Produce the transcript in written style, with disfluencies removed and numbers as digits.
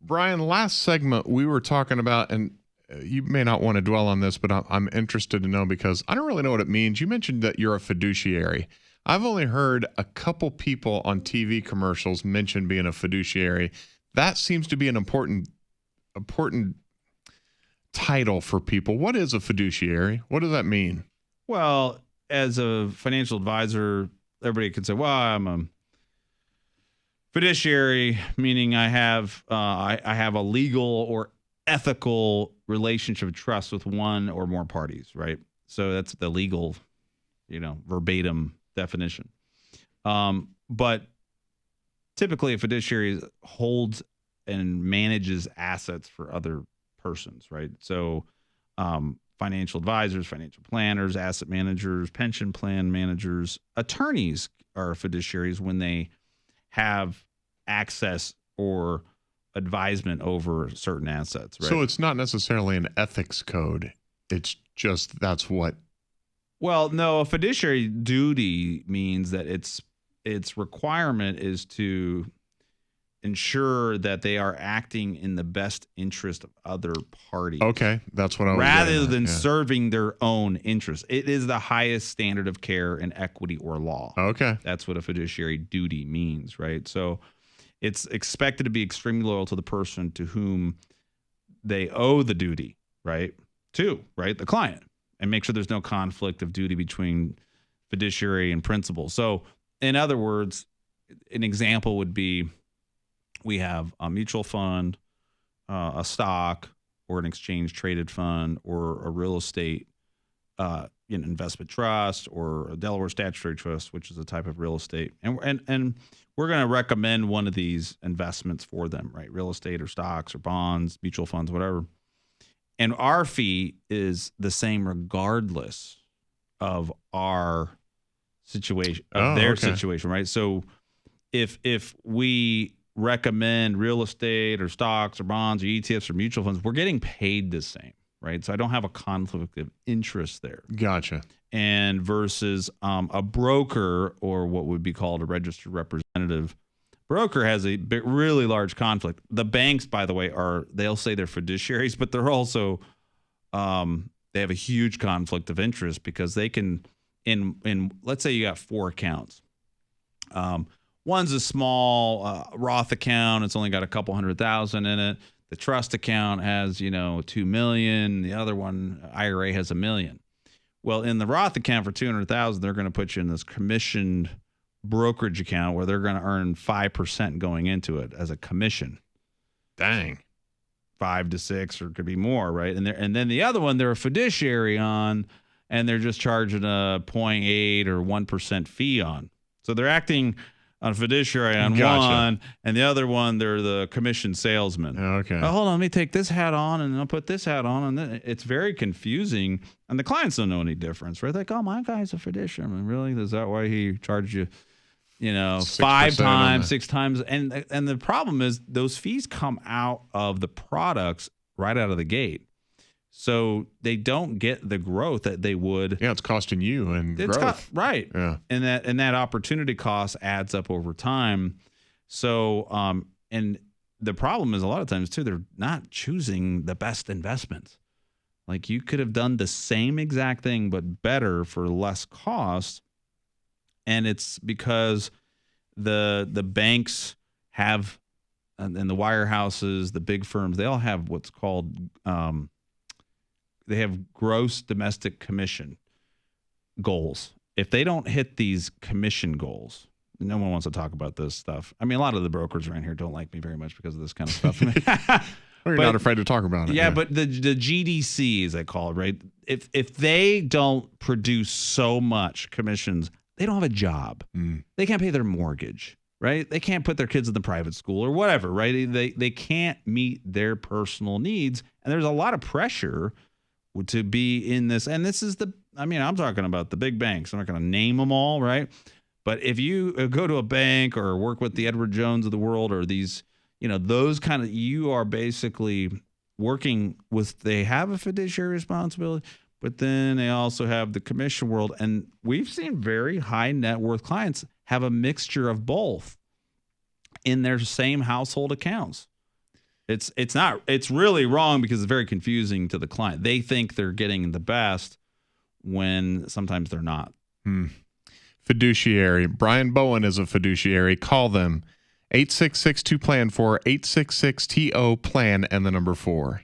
Brian, last segment we were talking about, and you may not want to dwell on this, but I'm interested to know because I don't really know what it means. You mentioned that you're a fiduciary. I've only heard a couple people on TV commercials mention being a fiduciary. That seems to be an important title for people. What is a fiduciary? What does that mean? Well, as a financial advisor, everybody could say, well, I'm a fiduciary, meaning I have a legal or ethical relationship of trust with one or more parties, right? So that's the legal, verbatim definition. But typically a fiduciary holds and manages assets for other persons, right? So financial advisors, financial planners, asset managers, pension plan managers, attorneys are fiduciaries when they have access or advisement over certain assets, right? So it's not necessarily an ethics code. It's just that's what. Well, no, a fiduciary duty means that its requirement is to ensure that they are acting in the best interest of other parties. Okay, that's what I was rather than serving their own interests. It is the highest standard of care in equity or law. Okay. That's what a fiduciary duty means, right? So it's expected to be extremely loyal to the person to whom they owe the duty, right? The client, and make sure there's no conflict of duty between fiduciary and principal. So in other words, an example would be we have a mutual fund, a stock, or an exchange traded fund, or a real estate investment trust, or a Delaware statutory trust, which is a type of real estate. And we're going to recommend one of these investments for them, right? Real estate or stocks or bonds, mutual funds, whatever. And our fee is the same regardless of our situation, situation, right? So if we recommend real estate or stocks or bonds or ETFs or mutual funds, we're getting paid the same, right? So I don't have a conflict of interest there. Gotcha. And versus a broker, or what would be called a registered representative, broker has a really large conflict. The banks, by the way, they'll say they're fiduciaries, but they're also they have a huge conflict of interest because they can in let's say you got 4 accounts. One's a small Roth account. It's only got a couple $100,000 in it. The trust account has, $2 million. The other one, IRA, has $1 million. Well, in the Roth account for $200,000, they're going to put you in this commissioned brokerage account where they're going to earn 5% going into it as a commission. Dang. 5 to 6, or it could be more, right? And then the other one, they're a fiduciary on, and they're just charging a 0.8 or 1% fee on. So they're acting on a fiduciary on one, and the other one, they're the commission salesman. Okay. Oh, hold on, let me take this hat on, and I'll put this hat on, and then it's very confusing, and the clients don't know any difference, right? They're like, oh, my guy's a fiduciary. I mean, really? Is that why he charged you, 5 times, 6 times? And the problem is those fees come out of the products right out of the gate. So they don't get the growth that they would. Yeah, it's costing you and growth. Right. Yeah. And that opportunity cost adds up over time. So and the problem is a lot of times too, they're not choosing the best investments. Like you could have done the same exact thing but better for less cost. And it's because the banks have, and the wirehouses, the big firms, they all have what's called they have gross domestic commission goals. If they don't hit these commission goals, no one wants to talk about this stuff. I mean, a lot of the brokers around here don't like me very much because of this kind of stuff. Well, you're not afraid to talk about it. Yeah, but the GDC, as they call it, right? If they don't produce so much commissions, they don't have a job. They can't pay their mortgage, right? They can't put their kids in the private school or whatever, right? They can't meet their personal needs. And there's a lot of pressure to be in this. And this is I'm talking about the big banks. I'm not going to name them all, right? But if you go to a bank or work with the Edward Jones of the world or these, those kind of, you are basically working with, they have a fiduciary responsibility, but then they also have the commission world. And we've seen very high net worth clients have a mixture of both in their same household accounts. It's really wrong because it's very confusing to the client. They think they're getting the best when sometimes they're not. Fiduciary. Brian Bowen is a fiduciary. Call them 866-2-PLAN-4, 866-TO-PLAN, and the number 4.